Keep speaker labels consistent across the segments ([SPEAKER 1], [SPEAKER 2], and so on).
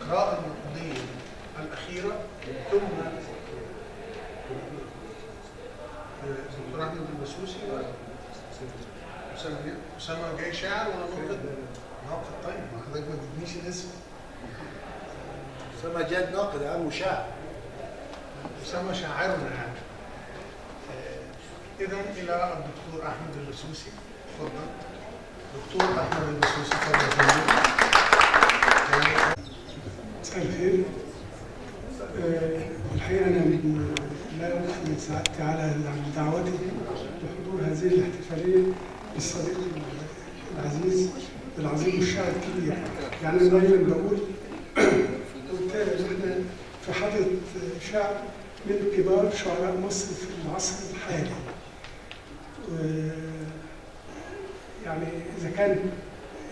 [SPEAKER 1] القراءة النقدية الأخيرة ثم دكتور أحمد البسوسي أسامة جاي شاعر ولا ناقد؟ ناقد. طيب ما حضرتك ما تدينيش الاسم.
[SPEAKER 2] أسامة جاد ناقد عام وشاعر.
[SPEAKER 1] أسامة شاعرنا يعني. إذا إلى الدكتور أحمد البسوسي. تفضل. دكتور أحمد البسوسي تفضل.
[SPEAKER 3] مساء الخير. الحقيقة أنا لا أخفي سعادتي على دعوتي لحضور هذه الاحتفالية بالصديق العزيز العظيم والشاعر الكبير. يعني أنا دايما بقول وبالتالي إحنا في حضرة شاعر من كبار شعراء مصر في العصر الحالي. يعني إذا كان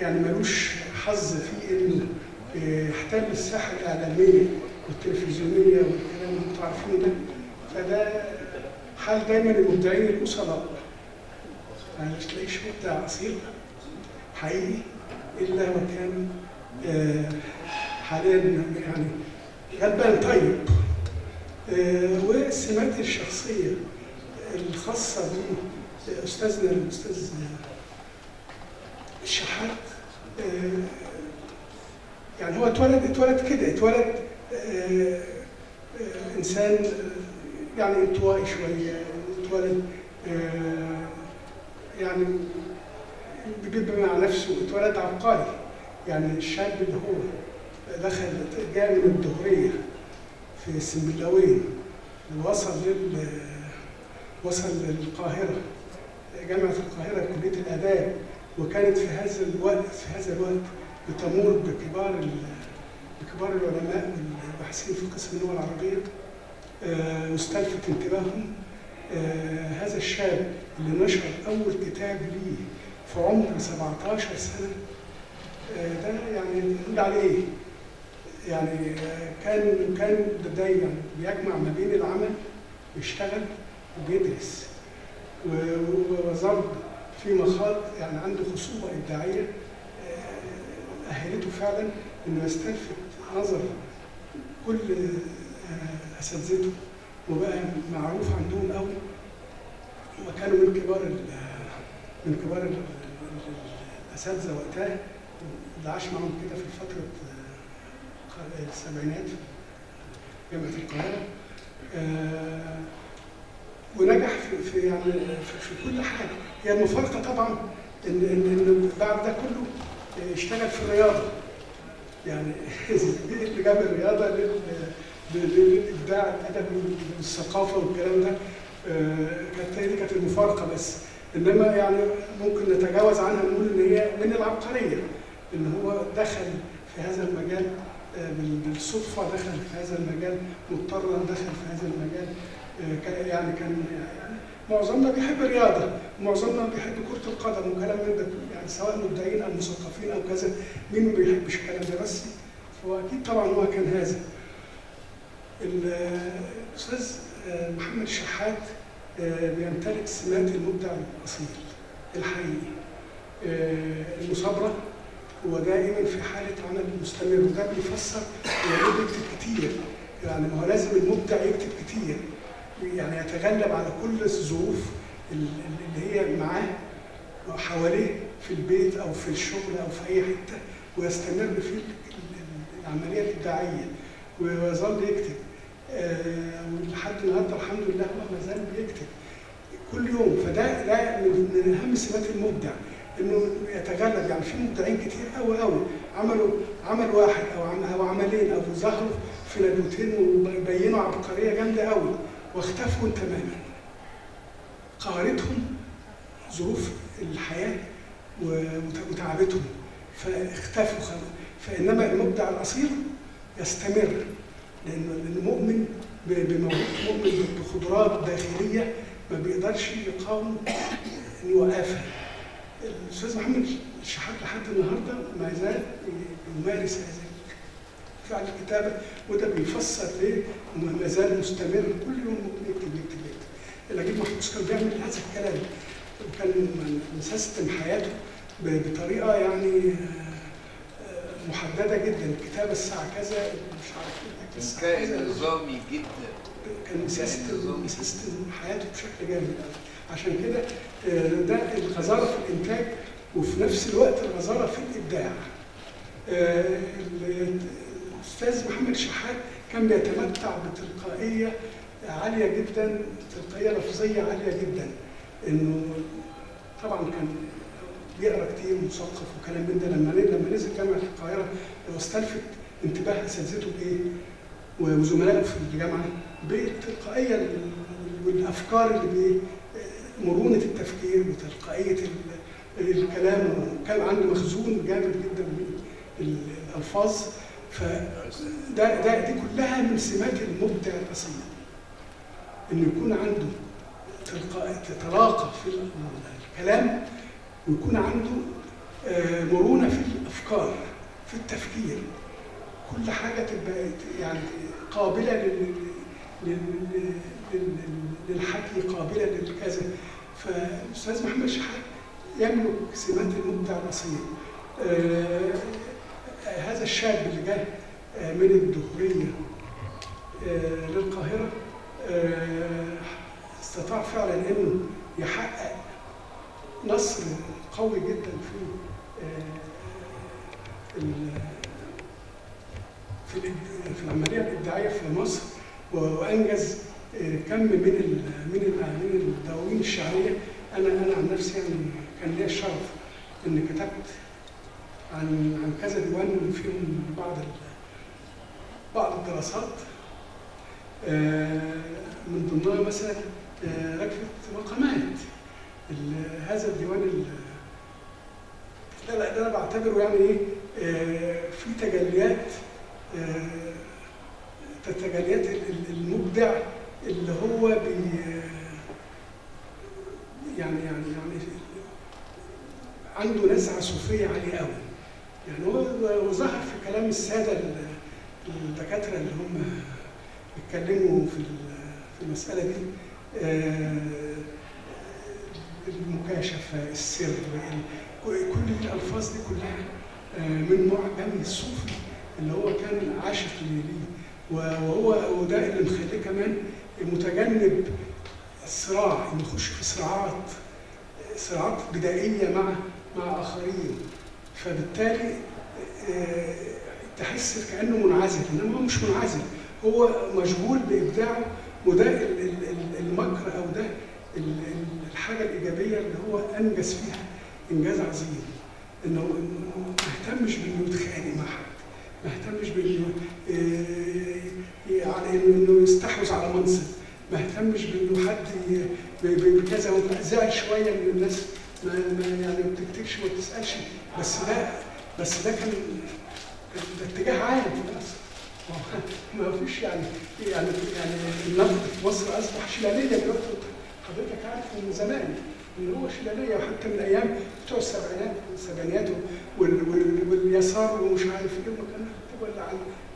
[SPEAKER 3] يعني ملوش حظ في إنه يحتل الساحة الإعلامية والتلفزيونية والكلام اللي انتوا عارفينه ده، فده حال دايما المبدعين الأصلاء. ما تلاقيش مبدع أصيل حقيقي إلا وكان حاليا يعني غلبان طيب. والسمات الشخصية الخاصة بأستاذنا الأستاذ الشحات، يعني هو اتولد كده، اتولد إنسان يعني انطوائي شوية، اتولد يعني بيبقى مع نفسه، اتولد عبقري. يعني الشاب اللي هو دخل جاء من الدهرية في السنبلاوين وصل للقاهرة، جامعة القاهرة كلية الآداب، وكانت في هذا الوقت بتمر بكبار العلماء والباحثين في قسم اللغة العربية، واستلفت انتباههم هذا الشاب اللي نشر أول كتاب ليه في عمر 17 سنة. ده يعني نقول عليه إيه؟ يعني كان دايما بيجمع ما بين العمل، بيشتغل وبيدرس، وظل في مخاض يعني عنده خصوبة إبداعية أهلته فعلا إنه يستلفت نظر كل أساتذته، وبقى معروف عندهم قوي، وكانوا من كبار الأساتذة وقتها اللي عاش معهم كده في فترة السبعينات في جامعة القاهرة. ونجح في يعني في كل حاجة. هي المفارقة طبعا إن بعد ده كله اشتغل في الرياضة. يعني اللي جاب الرياضة للإبداع الأدبي والثقافة والكلام ده، كانت المفارقة بس. إنما يعني ممكن نتجاوز عنها ونقول إن هي من العبقرية، إن هو دخل في هذا المجال بالصدفة، دخل في هذا المجال مضطرا، دخل في هذا المجال. يعني كان معظمنا بيحب الرياضة، ومعظمنا بيحب كرة القدم وكلام من ده، يعني سواء مبدعين أو مثقفين أو كذا، مين ما بيحبش الكلام ده؟ بس هو أكيد طبعا هو كان هذا. الأستاذ محمد الشحات بيمتلك سمات المبدع الأصيل الحقيقي، المثابرة، هو دائما في حالة عمل مستمر، وده بيفسر يعني بيكتب كتير. يعني ما هو لازم المبدع يكتب كتير، يعني يتغلب على كل الظروف اللي هي معاه حواليه في البيت أو في الشغل أو في أي حتة، ويستمر في العملية الإبداعية ويظل يكتب. ولحد النهارده الحمد لله هو ما زال بيكتب كل يوم. فده من أهم سمات المبدع، إنه يتغلب. يعني في مبدعين كتير قوي عملوا عمل واحد أو عملين أو ظهروا في ندوتين وبينوا عبقرية جامدة قوي واختفوا تماما. قهرتهم ظروف الحياة وتعبتهم فاختفوا. فإنما المبدع الأصيل يستمر، لأنه مؤمن مؤمن بقدرات داخلية ما بيقدرش يقاوم إنه يوقفها. الأستاذ محمد الشحات لحد النهارده ما زال يمارس هذا فعل الكتابة، وده بيفسر ليه ما زال مستمر كل يوم ممكن يكتب. نجيب محفوظ كان بيعمل هذا الكلام، وكان مسيستم حياته بطريقة يعني محدده جدا، الكتابه الساعه كذا، مش عارف ايه الاكل الساعه كذا.
[SPEAKER 2] كان نظامي جدا.
[SPEAKER 3] كان سيستم حياته بشكل جامد قوي. عشان كده ده الغزاره في الانتاج، وفي نفس الوقت الغزاره في الابداع. الاستاذ محمد شحات كان بيتمتع بتلقائيه عاليه جدا، تلقائيه لفظيه عاليه جدا. انه طبعا كان بيقرا كتير مثقف وكلام من ده. لما نزل جامعه القاهره واستلفت انتباه اساتذته بايه؟ وزملائه في الجامعه بالتلقائيه والافكار اللي مرونه التفكير وتلقائيه الكلام، وكان عنده مخزون جامد جدا من الالفاظ. دي كلها من سمات المبدع الاصيل، انه يكون عنده طلاقه في الكلام، ويكون عنده مرونه في الافكار، في التفكير. كل حاجه تبقى يعني قابله للحكي، قابله للكذا. فالاستاذ محمد شحات يملك سمات المبدع الاصيل. هذا الشاب اللي جه من الدهريه للقاهره استطاع فعلا انه يحقق نصر قوي جدا في العمليه الابداعيه في مصر، وانجز كم من الدواوين الشعريه. انا عن نفسي يعني كان لي الشرف اني كتبت عن كذا ديوان فيهم بعض الدراسات، من ضمنها مثلا ركفة مقامات. هذا الديوان ده انا بعتبره يعني ايه، في تجليات المبدع اللي هو يعني عنده نزعه صوفيه عاليه قوي. يعني هو ظهر في كلام الساده الدكاتره اللي هم بيتكلموا في المساله دي، المكاشفه، السر، كل الالفاظ دي كلها من معجم الصوفي اللي هو كان عاشق ليه، وده اللي مخليه كمان متجنب الصراع، انه يخش في صراعات بدائيه مع اخرين. فبالتالي تحس كانه منعزل، انما هو مش منعزل، هو مشغول بابداعه. وده المكر او ده الحاجه الايجابيه اللي هو انجز فيها انجاز عظيم، انه ما اهتمش بانه يتخانق مع حد، ما اهتمش بانه يعني انه يستحوذ على منصب، ما اهتمش بانه حد بكذا. وزعل شويه من الناس ما يعني ما بتكتبش وما بتسالش، بس ده كان اتجاه عام في مصر. ما فيش يعني النقد في مصر اصبح شلاليه دلوقتي. حضرتك عارف من زمان ان هو شلاليه، وحتى من ايام بتوع السبعينات واليسار ومش عارف ايه، ما كانوا يكتبوا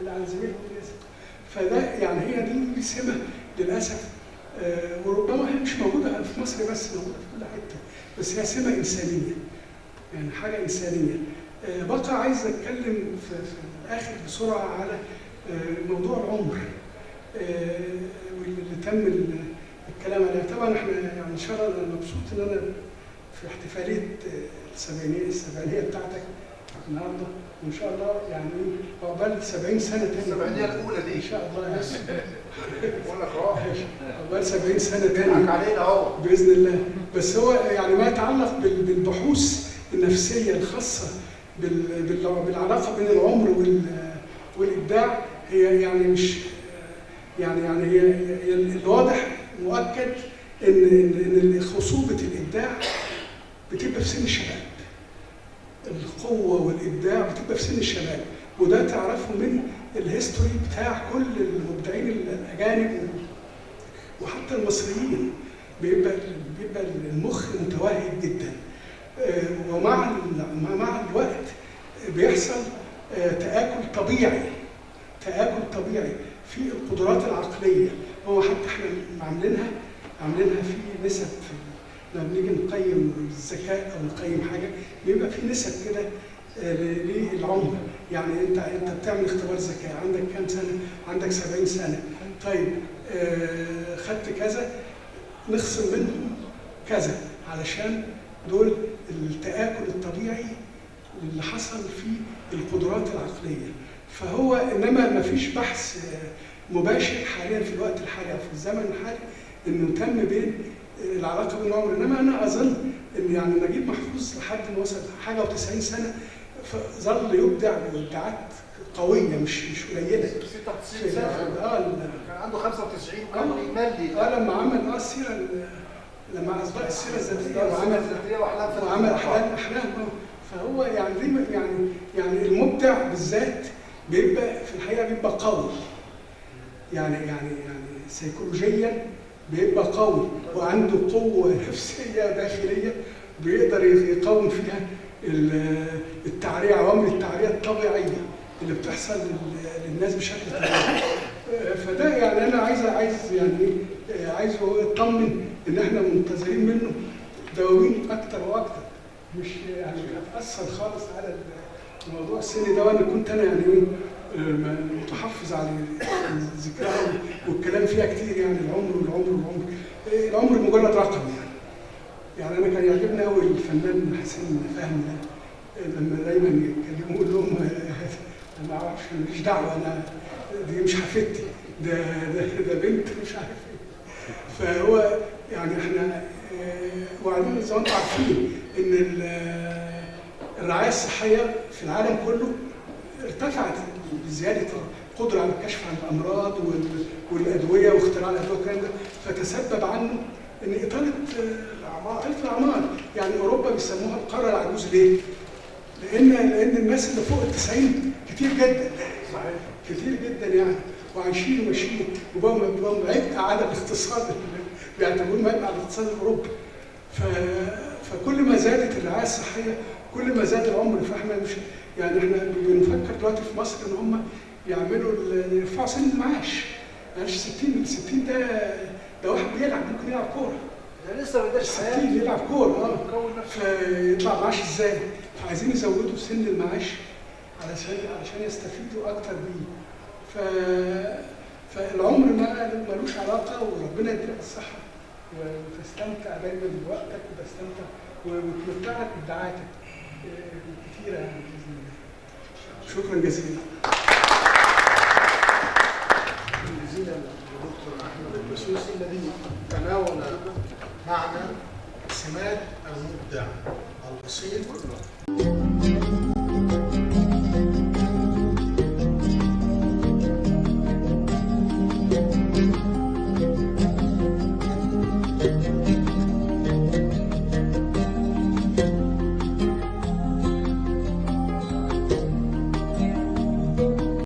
[SPEAKER 3] الا عن زميلهم اليسار. فده يعني هي دي سمه للاسف، وربما هي مش موجوده في مصر بس، موجوده في كل حته، بس هي سمه انسانيه، يعني حاجه انسانيه. بقى عايز اتكلم في الاخر بسرعه على موضوع العمر واللي تم الكلام عليه. طبعا احنا يعني ان شاء الله انا مبسوط ان انا في احتفاليه السبعينيه بتاعتك النهارده، وان شاء الله يعني عقبال 70 سنه تاني.
[SPEAKER 1] السبعينيه الاولى دي
[SPEAKER 3] ان شاء الله بس
[SPEAKER 1] بقول لك اهو
[SPEAKER 3] عقبال 70 سنه تاني
[SPEAKER 1] علينا اهو
[SPEAKER 3] باذن الله. بس هو يعني ما يتعلق بالبحوث النفسيه الخاصه بالعلاقه بين العمر والابداع، هي يعني مش يعني هي الواضح مؤكد ان خصوبه الابداع بتبقى في سن الشباب. القوه والابداع بتبقى في سن الشباب، وده تعرفه من الهيستوري بتاع كل المبدعين الاجانب وحتى المصريين. بيبقى المخ متوهج جدا، ومع الوقت بيحصل تآكل طبيعي في القدرات العقليه. هو حتى احنا عاملينها في نسب، لما بنيجي نقيم الذكاء او نقيم حاجه بيبقى في نسب كده للعمر. يعني انت بتعمل اختبار ذكاء، عندك كام سنه؟ عندك 70 سنه. طيب خدت كذا، نخصم منهم كذا علشان دول التآكل الطبيعي اللي حصل في القدرات العقليه. فهو انما ما فيش بحث مباشر حاليا في الوقت الحالي او في الزمن الحالي انه تم بين العلاقه بين العمر. انما انا اظن ان يعني نجيب محفوظ لحد ما وصل حاجه و90 سنه ظل يبدع بابداعات قويه مش قليله.
[SPEAKER 2] 96 سنه كان عنده 95 كان يملي
[SPEAKER 3] لما عمل السيره، لما اصدق السيره الذاتيه وعمل احلام. فهو يعني يعني المبدع بالذات بيبقى في الحقيقه بيبقى قوي، يعني سيكولوجيا بيبقى قوي وعنده قوه نفسيه داخليه بيقدر يقاوم فيها عوامل التعريه الطبيعيه اللي بتحصل للناس بشكل طبيعي. فده يعني انا عايزه يطمن ان احنا منتظرين منه دواوين اكتر واكتر، مش يعني هتاثر خالص على الموضوع السني ده. وانا كنت متحفظ على ذكرها والكلام فيها كتير، يعني العمر مجرد رقم يعني انا كان يعجبني قوي الفنان حسين فهمي لما دايما يكلموا يقول لهم انا ما اعرفش، ماليش دعوه، انا دي مش حفيدتي، ده بنت مش عارف ايه. فهو يعني احنا وبعدين زي ما انتم عارفين ان الرعايه الصحيه في العالم كله ارتفعت بزياده القدره على الكشف عن الامراض والادويه واختراع الادويه والكلام ده، فتسبب عنه ان اطاله الاعمار. يعني اوروبا بيسموها القاره العجوز ليه؟ لان الناس اللي فوق ال90 كتير جدا، صحيح كتير جدا يعني، وعايشين وماشيين وبقوا عبء على الاقتصاد، بيعتبروه عبء على الاقتصاد الاوروبي. فكل ما زادت الرعايه الصحيه كل ما زاد العمر. فاحنا مش يعني احنا بنفكر دلوقتي في مصر ان هم يرفعوا سن المعاش. معلش 60 ده واحد بيلعب، ممكن يلعب كوره،
[SPEAKER 2] ده لسه ما بداش
[SPEAKER 3] 60 يلعب كوره فيطلع معاش ازاي؟ فعايزين يزودوا سن المعاش علشان يستفيدوا اكتر بيه. فالعمر ملوش علاقه، وربنا يديلك الصحه وتستمتع دايما بوقتك وتستمتع وتمتعك بابداعاتك كتيره يعني باذن الله. شكرا جزيلا.
[SPEAKER 1] الدكتور احمد البسوسي الذي تناول معنا سمات المبدع البسيط.